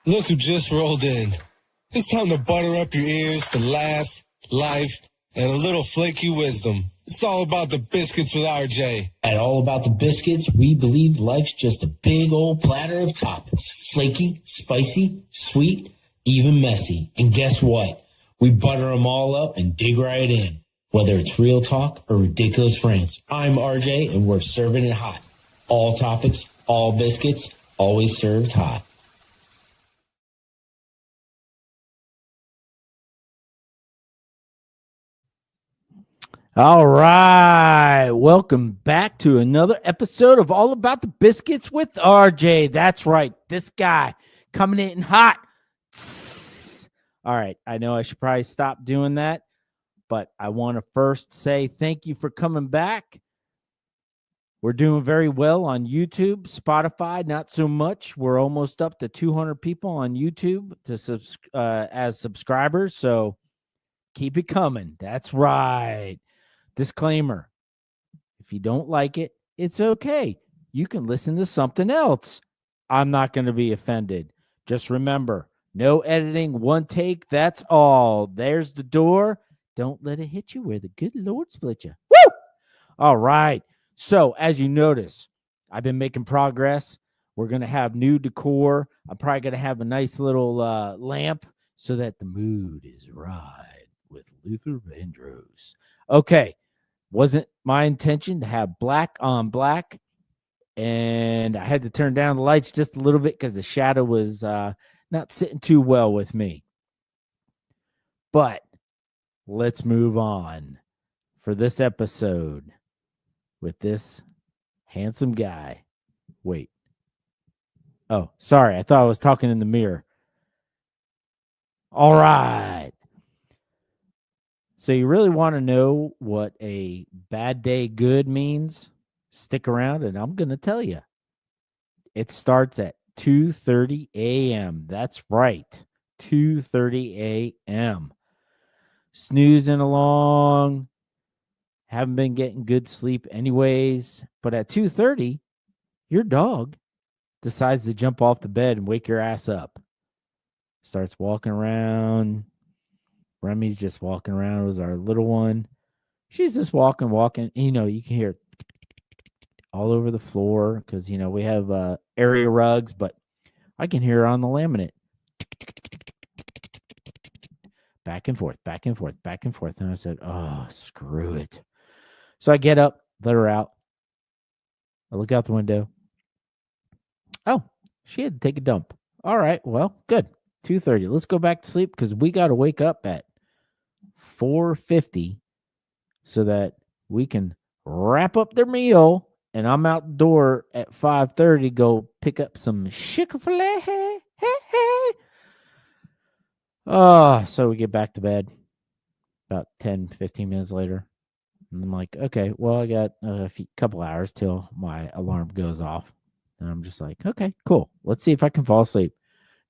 Look who just rolled in. It's time to butter up your ears for laughs, life, and a little flaky wisdom. It's all about the biscuits with RJ. At All About the Biscuits, we believe life's just a big old platter of toppings. Flaky, spicy, sweet, even messy. And guess what? We butter them all up and dig right in. Whether it's real talk or ridiculous rants, I'm RJ and we're serving it hot. All topics, all biscuits, always served hot. All right. Welcome back to another episode of All About the Biscuits with RJ. That's right. This guy coming in hot. All right. I know I should probably stop doing that, but I want to first say thank you for coming back. We're doing very well on YouTube, Spotify, not so much. We're almost up to 200 people on YouTube as subscribers, so keep it coming. That's right. Disclaimer, if you don't like it, it's okay. You can listen to something else. I'm not going to be offended. Just remember, no editing, one take, that's all. There's the door. Don't let it hit you where the good Lord split you. Woo! All right. So, as you notice, I've been making progress. We're going to have new decor. I'm probably going to have a nice little lamp so that the mood is right with Luther Vandross. Okay. Wasn't my intention to have black on black, and I had to turn down the lights just a little bit because the shadow was not sitting too well with me. But let's move on for this episode with this handsome guy. Wait. Oh, sorry. I thought I was talking in the mirror. All right. So you really want to know what a bad day good means? Stick around and I'm going to tell you. It starts at 2:30 a.m. That's right. 2:30 a.m. Snoozing along. Haven't been getting good sleep anyways. But at 2:30, your dog decides to jump off the bed and wake your ass up. Starts walking around. Remy's just walking around. It was our little one. She's just walking. And, you can hear all over the floor because, we have area rugs, but I can hear her on the laminate. Back and forth, back and forth, back and forth. And I said, oh, screw it. So I get up, let her out. I look out the window. Oh, she had to take a dump. All right, well, good. 2:30. Let's go back to sleep because we got to wake up at 4:50 so that we can wrap up their meal, and I'm out the door at 5:30 go pick up some Chick-fil-A. So we get back to bed about 10, 15 minutes later. And I'm like, okay, well, I got a couple hours till my alarm goes off. And I'm just like, okay, cool. Let's see if I can fall asleep.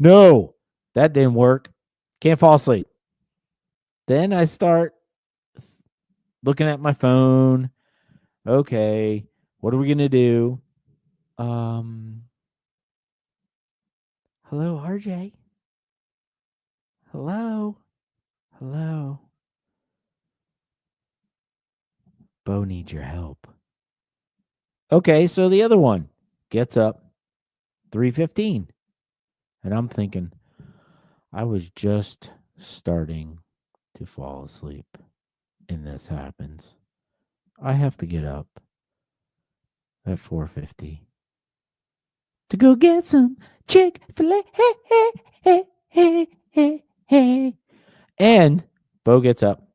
No, that didn't work. Can't fall asleep. Then I start looking at my phone. Okay, what are we going to do? Hello, RJ. Hello. Bo needs your help. Okay, so the other one gets up 3:15. And I'm thinking, I was just starting to fall asleep, and this happens. I have to get up at 4:50 to go get some Chick-fil-A. And Bo gets up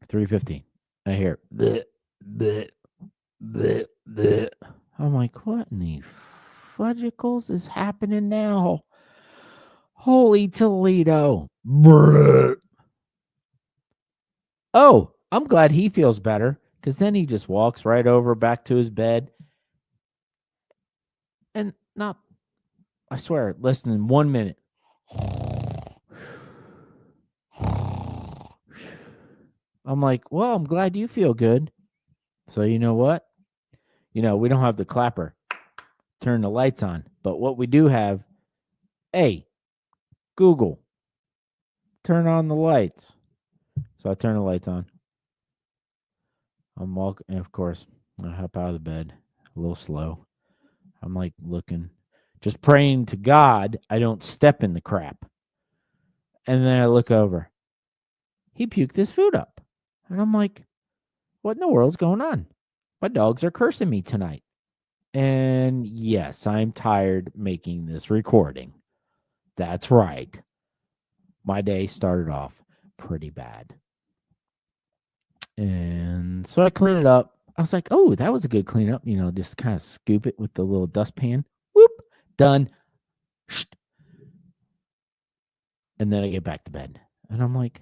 3:15. I hear bleh, bleh, bleh, bleh. I'm like, what in the fudgicles is happening now? Holy Toledo. Brr. Oh, I'm glad he feels better because then he just walks right over back to his bed. And I swear, less than 1 minute. I'm like, well, I'm glad you feel good. So you know what? We don't have the clapper. Turn the lights on. But what we do have, hey, Google, turn on the lights. So I turn the lights on. I'm walking, and of course, I hop out of the bed a little slow. I'm like looking, just praying to God I don't step in the crap. And then I look over. He puked his food up. And I'm like, what in the world's going on? My dogs are cursing me tonight. And yes, I'm tired making this recording. That's right. My day started off pretty bad. And so I clean it up. I was like, oh, that was a good cleanup. Just kind of scoop it with the little dustpan. Whoop, done. And then I get back to bed. And I'm like,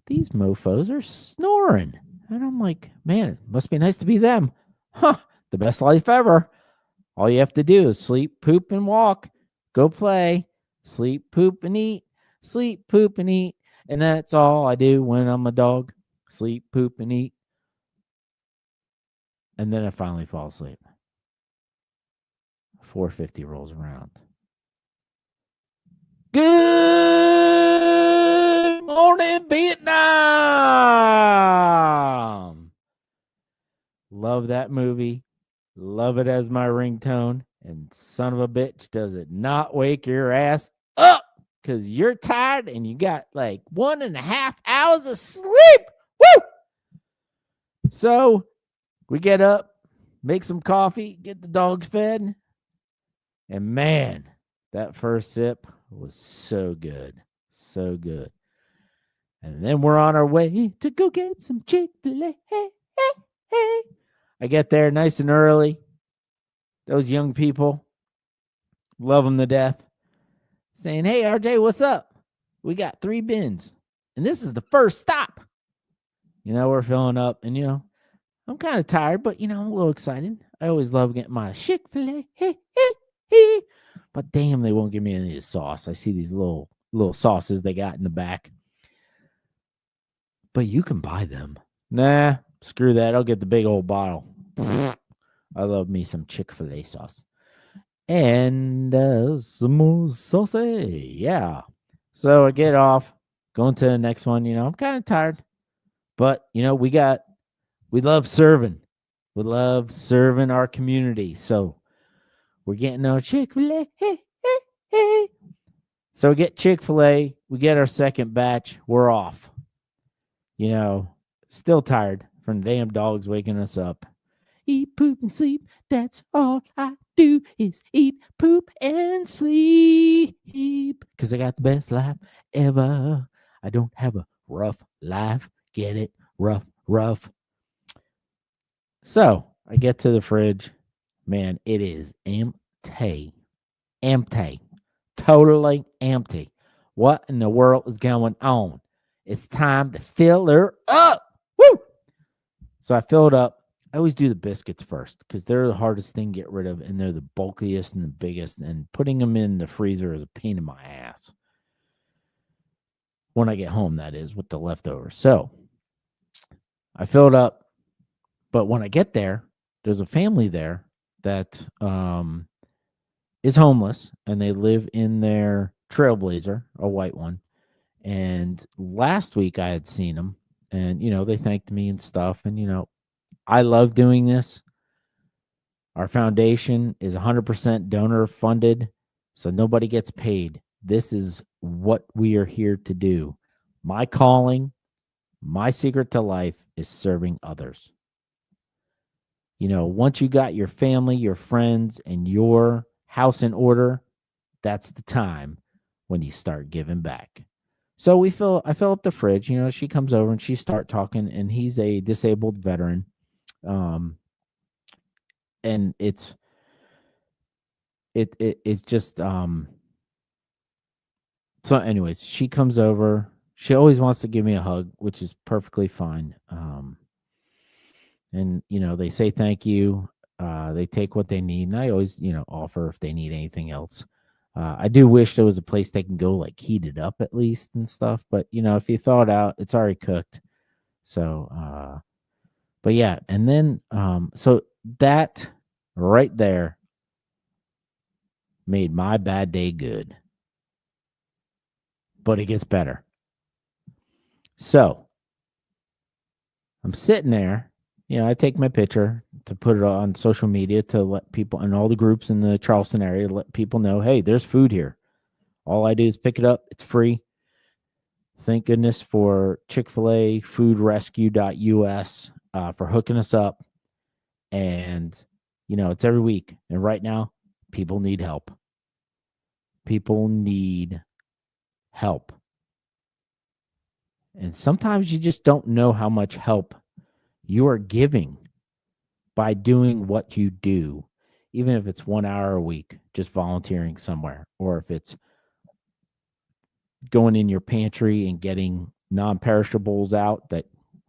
these mofos are snoring. And I'm like, man, it must be nice to be them. Huh, the best life ever. All you have to do is sleep, poop, and walk. Go play. Sleep, poop, and eat. Sleep, poop, and eat. And that's all I do when I'm a dog. Sleep, poop, and eat. And then I finally fall asleep. 4:50 rolls around. Good morning, Vietnam. Love that movie. Love it as my ringtone. And son of a bitch, does it not wake your ass up because you're tired and you got like 1.5 hours of sleep. Woo! So we get up, make some coffee, get the dogs fed. And man, that first sip was so good. So good. And then we're on our way to go get some Chick-fil-A. I get there nice and early. Those young people, love them to death. Saying, hey, RJ, what's up? We got 3 bins. And this is the first stop. We're filling up. And, I'm kind of tired, but, I'm a little excited. I always love getting my Chick-fil-A. But damn, they won't give me any of the sauce. I see these little sauces they got in the back. But you can buy them. Nah, screw that. I'll get the big old bottle. I love me some Chick-fil-A sauce. And some more sauce. Yeah. So I get off, going to the next one. I'm kind of tired. But, we love serving. We love serving our community. So we're getting our Chick-fil-A. So we get Chick-fil-A. We get our second batch. We're off. Still tired from the damn dogs waking us up. Eat, poop, and sleep. That's all I do is eat, poop, and sleep. Because I got the best life ever. I don't have a rough life. Get it? Rough. So I get to the fridge. Man, it is empty. Totally empty. What in the world is going on? It's time to fill her up. Woo! So I fill it up. I always do the biscuits first because they're the hardest thing to get rid of, and they're the bulkiest and the biggest, and putting them in the freezer is a pain in my ass. When I get home, that is, with the leftovers. So I fill it up, but when I get there, there's a family there that is homeless, and they live in their Trailblazer, a white one. And last week I had seen them, and, they thanked me and stuff, and, I love doing this. Our foundation is 100% donor funded, so nobody gets paid. This is what we are here to do. My calling, my secret to life is serving others. Once you got your family, your friends, and your house in order, that's the time when you start giving back. So I fill up the fridge. She comes over and she start talking, and he's a disabled veteran. And it's just so anyways, she comes over. She always wants to give me a hug, which is perfectly fine. And they say thank you. They take what they need, and I always offer if they need anything else. I do wish there was a place they can go like heat it up at least and stuff, but if you thaw it out, it's already cooked. So but yeah, and then so that right there made my bad day good. but it gets better. So I'm sitting there, I take my picture to put it on social media to let people in all the groups in the Charleston area, let people know, hey, there's food here. All I do is pick it up. It's free. Thank goodness for Chick-fil-A foodrescue.us for hooking us up. And, it's every week. And right now, people need help. People need help. And sometimes you just don't know how much help you are giving by doing what you do, even if it's 1 hour a week, just volunteering somewhere, or if it's going in your pantry and getting non-perishables out that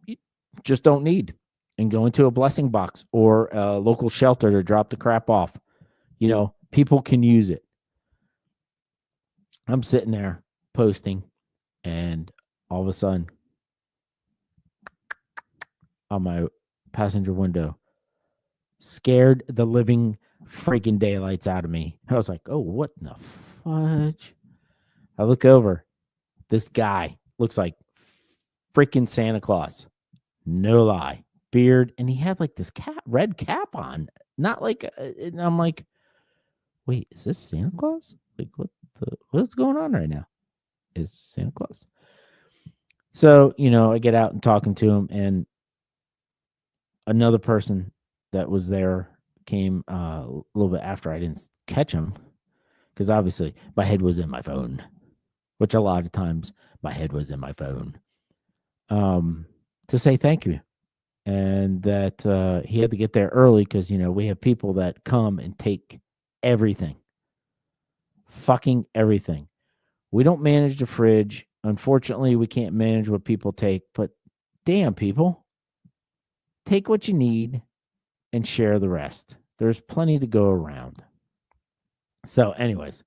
you just don't need and going to a blessing box or a local shelter to drop the crap off. People can use it. I'm sitting there posting, and all of a sudden, on my passenger window, scared the living freaking daylights out of me. I was like, oh, what in the fudge? I look over. This guy looks like freaking Santa Claus. No lie. Beard. And he had like this red cap on. Not like, and I'm like, wait, is this Santa Claus? Like, what's going on right now? Is Santa Claus? So, I get out and talking to him, and another person that was there came a little bit after. I didn't catch him because obviously my head was in my phone, which a lot of times my head was in my phone, to say thank you. And that he had to get there early because, we have people that come and take everything. Fucking everything. We don't manage the fridge. Unfortunately, we can't manage what people take, but damn, people, take what you need and share the rest. There's plenty to go around. So anyways,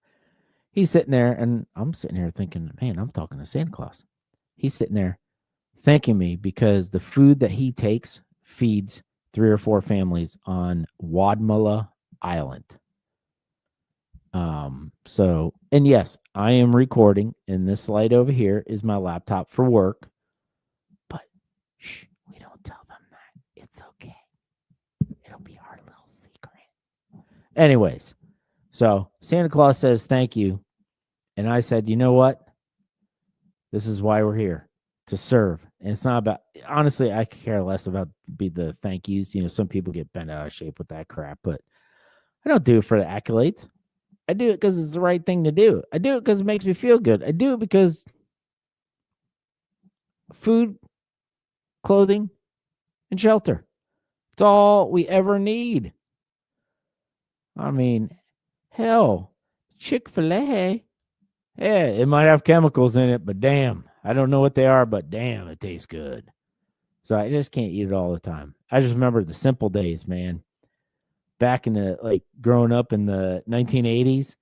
he's sitting there, and I'm sitting here thinking, man, I'm talking to Santa Claus. He's sitting there thanking me because the food that he takes feeds 3 or 4 families on Wadmalaw Island. So, and yes, I am recording, and this light over here is my laptop for work, but shh, we don't tell them that. It's okay. It'll be our little secret. Anyways, so Santa Claus says thank you. And I said, you know what? This is why we're here, to serve. And it's not about, honestly, I could care less about the thank yous. Some people get bent out of shape with that crap, but I don't do it for the accolades. I do it because it's the right thing to do. I do it because it makes me feel good. I do it because food, clothing, and shelter. It's all we ever need. I mean, hell, Chick-fil-A, yeah, it might have chemicals in it, but damn, I don't know what they are, but damn, it tastes good. So I just can't eat it all the time. I just remember the simple days, man. Back in the, growing up in the 1980s,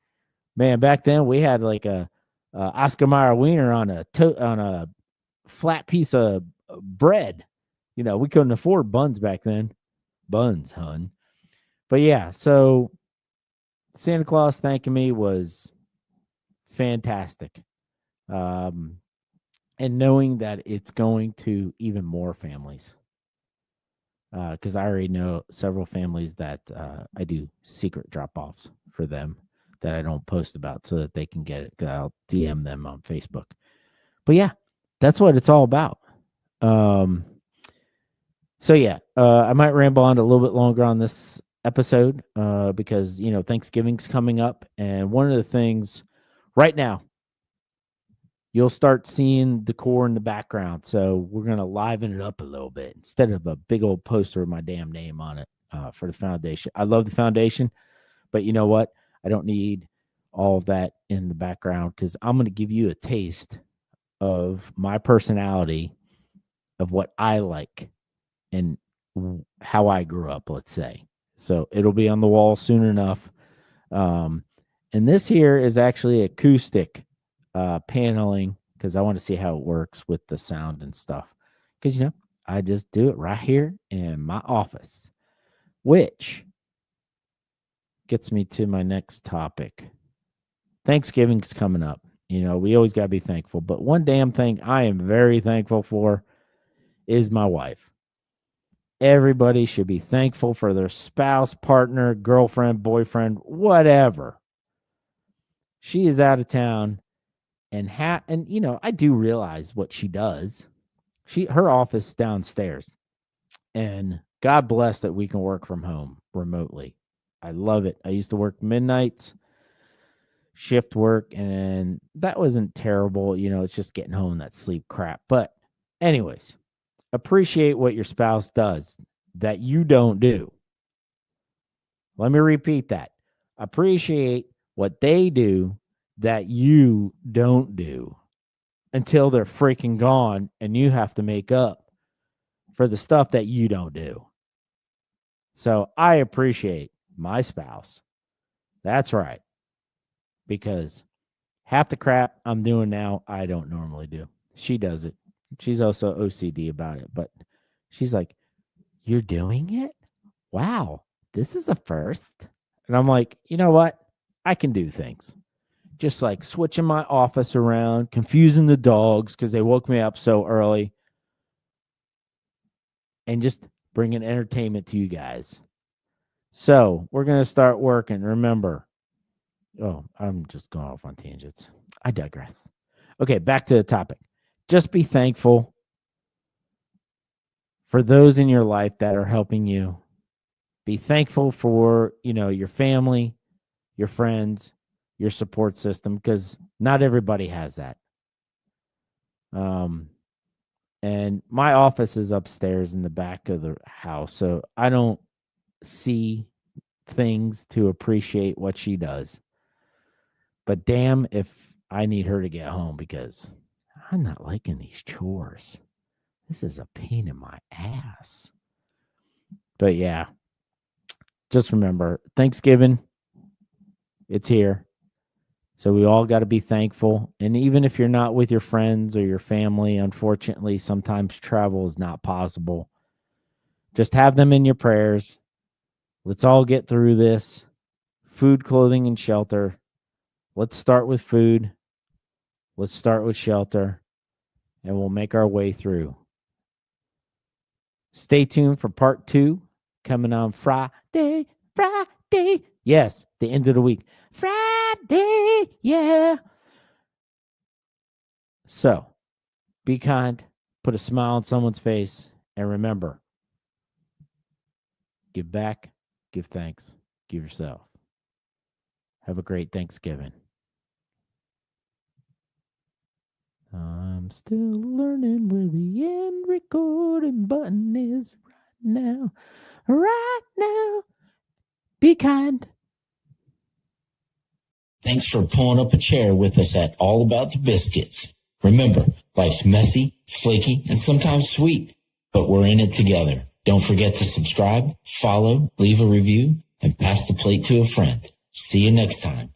man, back then we had like a Oscar Mayer wiener on a flat piece of bread. We couldn't afford buns back then. Buns, hun. But yeah, so Santa Claus thanking me was fantastic. And knowing that it's going to even more families. Because I already know several families that I do secret drop-offs for them that I don't post about so that they can get it. I'll DM them on Facebook. But yeah, that's what it's all about. So yeah, I might ramble on a little bit longer on this episode because, Thanksgiving's coming up. And one of the things right now, you'll start seeing decor in the background. So we're going to liven it up a little bit instead of a big old poster with my damn name on it for the foundation. I love the foundation, but you know what? I don't need all of that in the background because I'm going to give you a taste of my personality, of what I like and how I grew up, let's say. So it'll be on the wall soon enough. And this here is actually acoustic paneling because I want to see how it works with the sound and stuff. Because, I just do it right here in my office, which gets me to my next topic. Thanksgiving's coming up. We always got to be thankful. But one damn thing I am very thankful for is my wife. Everybody should be thankful for their spouse, partner, girlfriend, boyfriend, whatever. She is out of town, and I do realize what she does. Her office downstairs, and God bless that we can work from home remotely. I love it. I used to work midnights, shift work, and that wasn't terrible. It's just getting home, that sleep crap. But anyways, appreciate what your spouse does that you don't do. Let me repeat that. Appreciate what they do that you don't do until they're freaking gone and you have to make up for the stuff that you don't do. So I appreciate my spouse. That's right. Because half the crap I'm doing now, I don't normally do. She does it. She's also OCD about it. But she's like, "You're doing it? Wow, this is a first." And I'm like, you know what? I can do things. Just like switching my office around, confusing the dogs because they woke me up so early. And just bringing entertainment to you guys. So we're going to start working. Remember. Oh, I'm just going off on tangents. I digress. Okay, back to the topic. Just be thankful for those in your life that are helping you. Be thankful for, your family, your friends, your support system, because not everybody has that. And my office is upstairs in the back of the house, so I don't see things to appreciate what she does. But damn if I need her to get home, because I'm not liking these chores. This is a pain in my ass. But yeah, just remember, Thanksgiving, it's here. So we all got to be thankful. And even if you're not with your friends or your family, unfortunately, sometimes travel is not possible. Just have them in your prayers. Let's all get through this. Food, clothing, and shelter. Let's start with food. Let's start with shelter. And we'll make our way through. Stay tuned for part 2 coming on Friday. Yes, the end of the week. Friday, yeah. So, be kind, put a smile on someone's face, and remember, give back, give thanks, give yourself. Have a great Thanksgiving. I'm still learning where the end recording button is right now. Right now. Be kind. Thanks for pulling up a chair with us at All About the Biscuits. Remember, life's messy, flaky, and sometimes sweet, but we're in it together. Don't forget to subscribe, follow, leave a review, and pass the plate to a friend. See you next time.